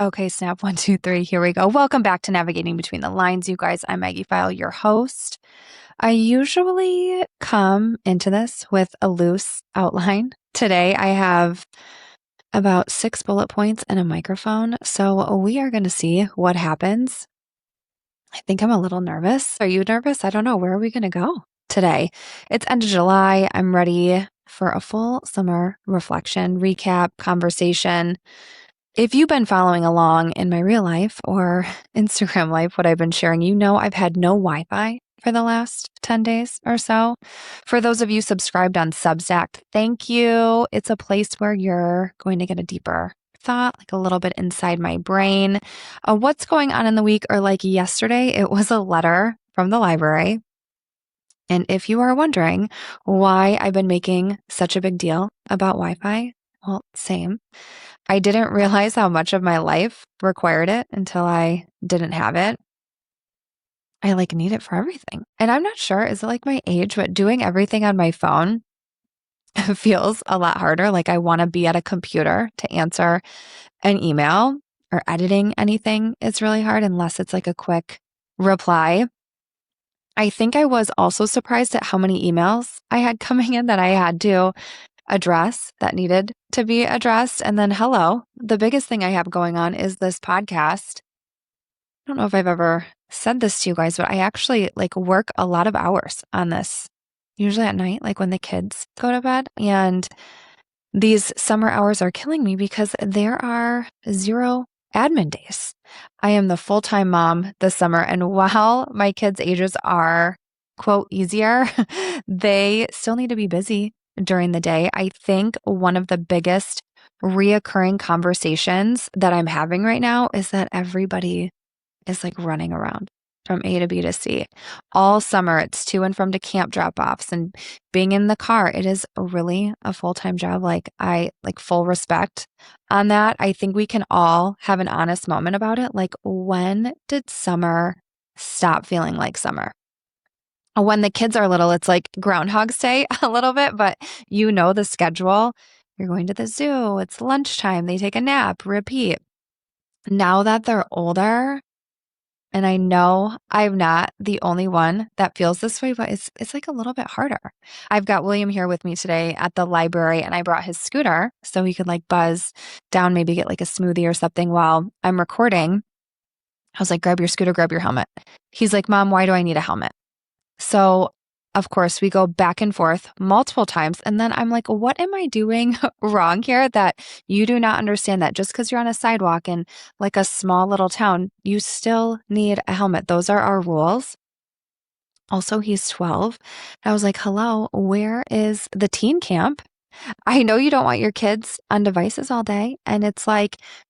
Okay, snap one, two, three. Here we go. Welcome back to Navigating Between the Lines, you guys. I'm Maggie File, your host. I usually come into this with a loose outline. Today, I have about 6 bullet points and a microphone. So we are going to see what happens. I think I'm a little nervous. Are you nervous? I don't know. Where are we going to go today? It's end of July. I'm ready for a full summer reflection, recap, conversation. If you've been following along in my real life or Instagram life, what I've been sharing, you know I've had no Wi-Fi for the last 10 days or so. For those of you subscribed on Substack, thank you. It's a place where you're going to get a deeper thought, like a little bit inside my brain. What's going on in the week, or like yesterday, it was a letter from the library. And if you are wondering why I've been making such a big deal about Wi-Fi, well, same. I didn't realize how much of my life required it until I didn't have it. I need it for everything. And I'm not sure, is it like my age, but doing everything on my phone feels a lot harder. Like I want to be at a computer to answer an email, or editing anything is really hard unless it's like a quick reply. I think I was also surprised at how many emails I had coming in that I had to address that needed to be addressed. And then, hello, the biggest thing I have going on is this podcast. I don't know if I've ever said this to you guys, but I actually work a lot of hours on this, usually at night, like when the kids go to bed. And these summer hours are killing me because there are 0 admin days. I am the full-time mom this summer. And while my kids' ages are, quote, easier, they still need to be busy during the day. I think one of the biggest reoccurring conversations that I'm having right now is that everybody is running around from A to B to C. All summer, it's to and from to camp drop-offs and being in the car. It is really a full-time job. I full respect on that. I think we can all have an honest moment about it. When did summer stop feeling like summer? When the kids are little, it's like Groundhog's Day a little bit, but the schedule. You're going to the zoo, it's lunchtime, they take a nap, repeat. Now that they're older, and I know I'm not the only one that feels this way, but it's like a little bit harder. I've got William here with me today at the library, and I brought his scooter so he could buzz down, maybe get a smoothie or something while I'm recording. I was like, grab your scooter, grab your helmet. He's like, Mom, why do I need a helmet? So, of course, we go back and forth multiple times. And then I'm like, what am I doing wrong here that you do not understand that just because you're on a sidewalk in a small little town, you still need a helmet? Those are our rules. Also, he's 12. I was like, hello, where is the teen camp? I know you don't want your kids on devices all day. And it's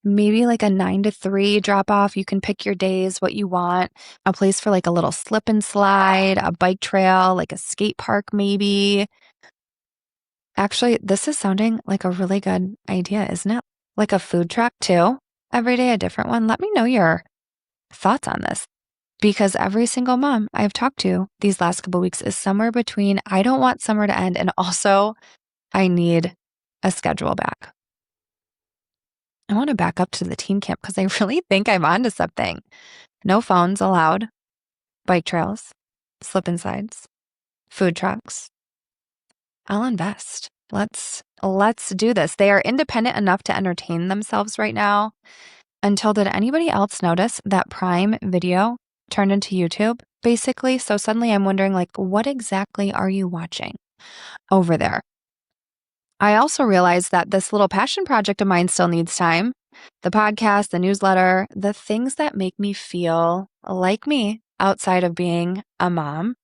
maybe a 9 to 3 drop off. You can pick your days, what you want, a place for a little slip and slide, a bike trail, a skate park, maybe. Actually, this is sounding like a really good idea, isn't it? Like a food truck too. Every day a different one. Let me know your thoughts on this. Because every single mom I've talked to these last couple weeks is somewhere between, I don't want summer to end, and also I need a schedule back. I want to back up to the teen camp because I really think I'm onto something. No phones allowed, bike trails, slip and slides, food trucks. I'll invest. Let's do this. They are independent enough to entertain themselves right now. Until, did anybody else notice that Prime Video turned into YouTube, basically? So suddenly I'm wondering, what exactly are you watching over there? I also realized that this little passion project of mine still needs time. The podcast, the newsletter, the things that make me feel like me outside of being a mom.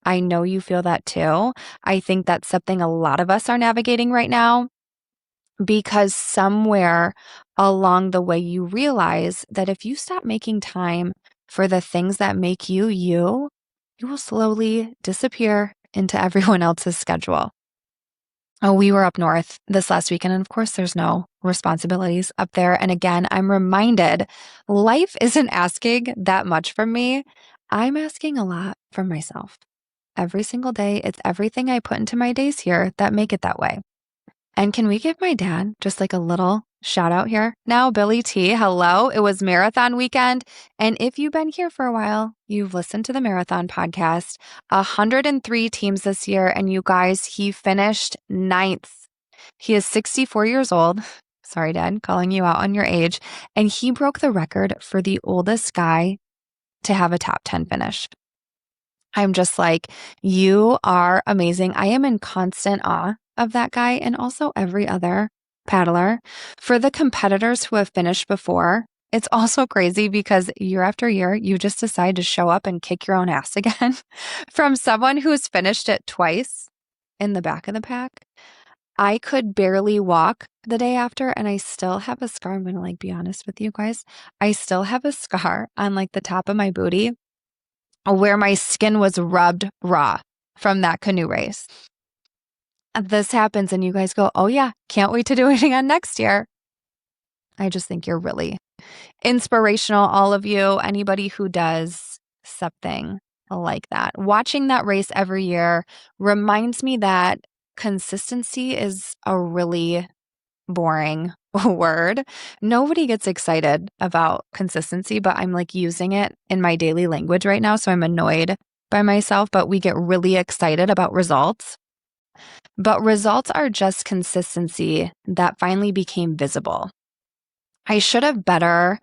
I know you feel that too. I think that's something a lot of us are navigating right now, because somewhere along the way you realize that if you stop making time for the things that make you, you will slowly disappear into everyone else's schedule. Oh, we were up north this last weekend, and of course, there's no responsibilities up there. And again, I'm reminded life isn't asking that much from me. I'm asking a lot from myself. Every single day, it's everything I put into my days here that make it that way. And can we give my dad just a little shout out here now, Billy T. Hello. It was marathon weekend. And if you've been here for a while, you've listened to the marathon podcast. 103 teams this year. And you guys, he finished 9th. He is 64 years old. Sorry, Dad, calling you out on your age. And he broke the record for the oldest guy to have a top 10 finish. I'm just like, you are amazing. I am in constant awe of that guy and also every other paddler. For the competitors who have finished before, it's also crazy because year after year, you just decide to show up and kick your own ass again. From someone who's finished it twice in the back of the pack, I could barely walk the day after, and I still have a scar. I'm going to be honest with you guys. I still have a scar on the top of my booty where my skin was rubbed raw from that canoe race. This happens and you guys go, oh yeah, can't wait to do it again next year. I just think you're really inspirational, all of you, anybody who does something like that. Watching that race every year reminds me that consistency is a really boring word. Nobody gets excited about consistency, but I'm using it in my daily language right now. So I'm annoyed by myself, but we get really excited about results. But results are just consistency that finally became visible. I should have better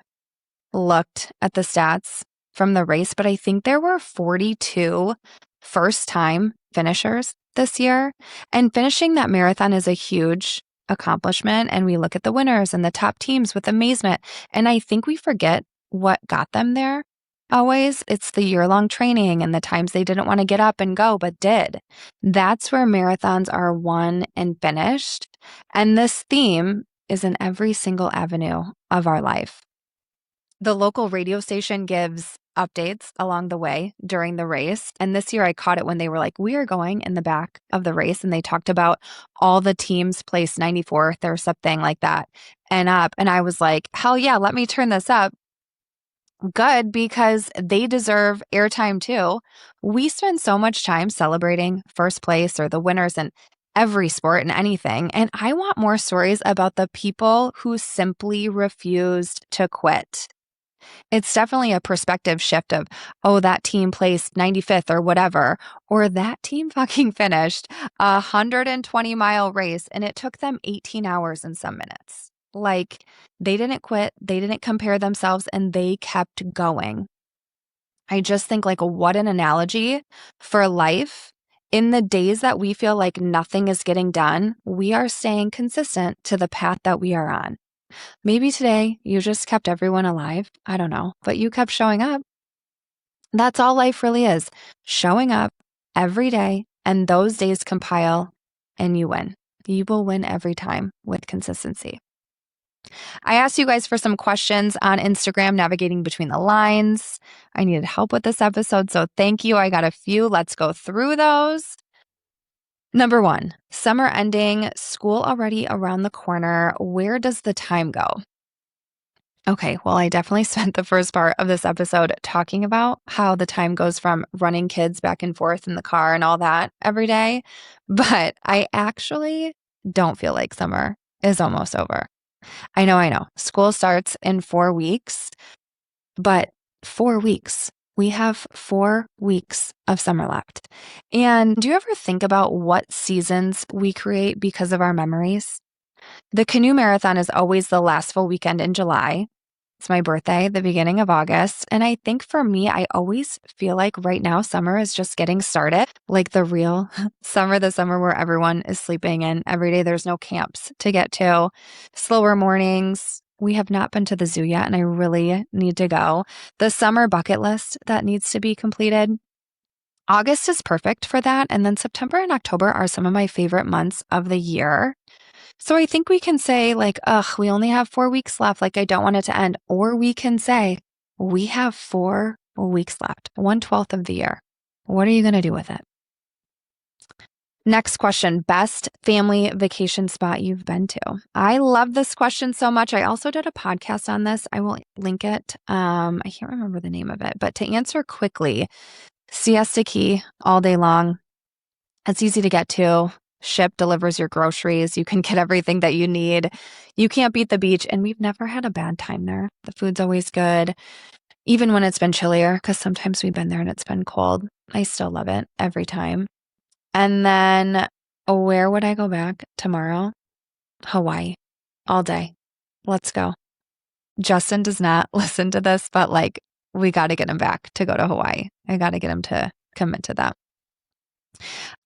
looked at the stats from the race, but I think there were 42 first-time finishers this year. And finishing that marathon is a huge accomplishment. And we look at the winners and the top teams with amazement. And I think we forget what got them there. Always, it's the year-long training and the times they didn't want to get up and go, but did. That's where marathons are won and finished. And this theme is in every single avenue of our life. The local radio station gives updates along the way during the race. And this year I caught it when they were like, we are going in the back of the race. And they talked about all the teams placed 94th or something like that and up. And I was like, hell yeah, let me turn this up. Good, because they deserve airtime too. We spend so much time celebrating first place or the winners in every sport and anything. And I want more stories about the people who simply refused to quit. It's definitely a perspective shift of, oh, that team placed 95th or whatever, or that team fucking finished a 120-mile race and it took them 18 hours and some minutes. They didn't quit, they didn't compare themselves, and they kept going. I just think what an analogy for life. In the days that we feel like nothing is getting done, we are staying consistent to the path that we are on. Maybe today you just kept everyone alive. I don't know, but you kept showing up. That's all life really is. Showing up every day, and those days compile and you win. You will win every time with consistency. I asked you guys for some questions on Instagram, navigating between the lines. I needed help with this episode, so thank you. I got a few. Let's go through those. Number 1, summer ending, school already around the corner. Where does the time go? Okay, well, I definitely spent the first part of this episode talking about how the time goes from running kids back and forth in the car and all that every day, but I actually don't feel like summer is almost over. I know. School starts in 4 weeks, but 4 weeks. We have 4 weeks of summer left. And do you ever think about what seasons we create because of our memories? The canoe marathon is always the last full weekend in July. It's my birthday, the beginning of August. And I think for me, I always feel like right now, summer is just getting started, like the real summer, the summer where everyone is sleeping and every day there's no camps to get to, slower mornings. We have not been to the zoo yet, and I really need to go. The summer bucket list that needs to be completed. August is perfect for that. And then September and October are some of my favorite months of the year. So I think we can say we only have 4 weeks left. I don't want it to end. Or we can say we have 4 weeks left, 1/12 of the year. What are you going to do with it? Next question, best family vacation spot you've been to. I love this question so much. I also did a podcast on this. I will link it. I can't remember the name of it, but to answer quickly, Siesta Key all day long. It's easy to get to. ship delivers your groceries. You can get everything that you need. You can't beat the beach. And we've never had a bad time there. The food's always good, even when it's been chillier, because sometimes we've been there and it's been cold. I still love it every time. And then where would I go back tomorrow? Hawaii, all day. Let's go. Justin does not listen to this, but like, we got to get him back to go to Hawaii. I got to get him to commit to that.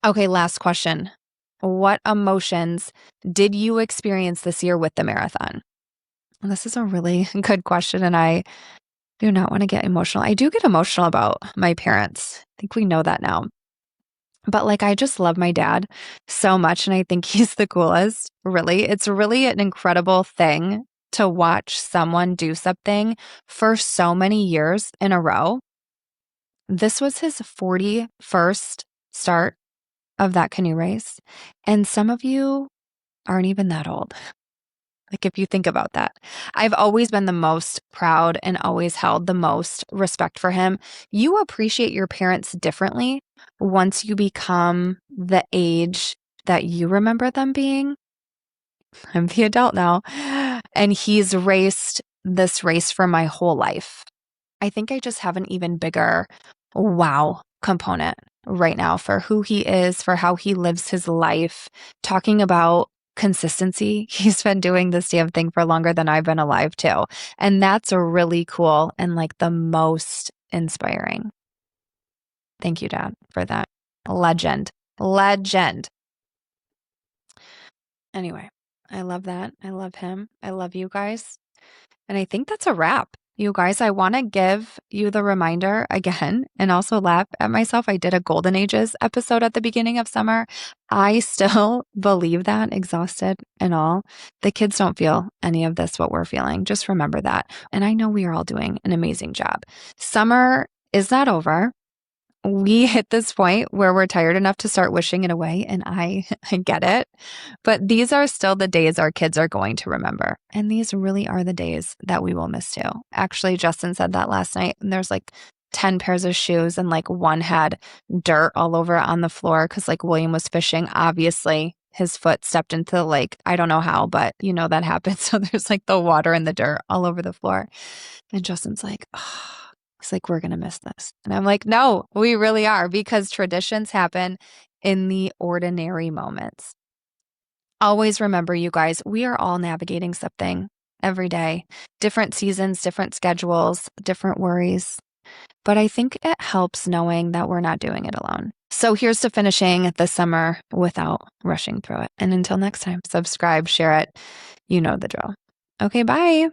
Okay, last question. What emotions did you experience this year with the marathon? Well, this is a really good question, and I do not want to get emotional. I do get emotional about my parents. I think we know that now. But like, I just love my dad so much, and I think he's the coolest, really. It's really an incredible thing to watch someone do something for so many years in a row. This was his 41st start of that canoe race. And some of you aren't even that old. Like, if you think about that, I've always been the most proud and always held the most respect for him. You appreciate your parents differently once you become the age that you remember them being. I'm the adult now, and he's raced this race for my whole life. I think I just have an even bigger wow component right now for who he is, for how he lives his life, talking about consistency. He's been doing this damn thing for longer than I've been alive too. And that's really cool and like the most inspiring. Thank you, Dad, for that. Legend. Legend. Anyway, I love that. I love him. I love you guys. And I think that's a wrap. You guys, I want to give you the reminder again and also laugh at myself. I did a Golden Ages episode at the beginning of summer. I still believe that, exhausted and all. The kids don't feel any of this, what we're feeling. Just remember that. And I know we are all doing an amazing job. Summer is not over. We hit this point where we're tired enough to start wishing it away, and I get it. But these are still the days our kids are going to remember. And these really are the days that we will miss too. Actually, Justin said that last night, and there's like 10 pairs of shoes, and like one had dirt all over it on the floor because like William was fishing. Obviously, his foot stepped into the lake. I don't know how, but you know that happens. So there's like the water and the dirt all over the floor. And Justin's like, oh. He's like, we're going to miss this. And I'm like, no, we really are, because traditions happen in the ordinary moments. Always remember, you guys, we are all navigating something every day, different seasons, different schedules, different worries. But I think it helps knowing that we're not doing it alone. So here's to finishing the summer without rushing through it. And until next time, subscribe, share it. You know the drill. Okay, bye.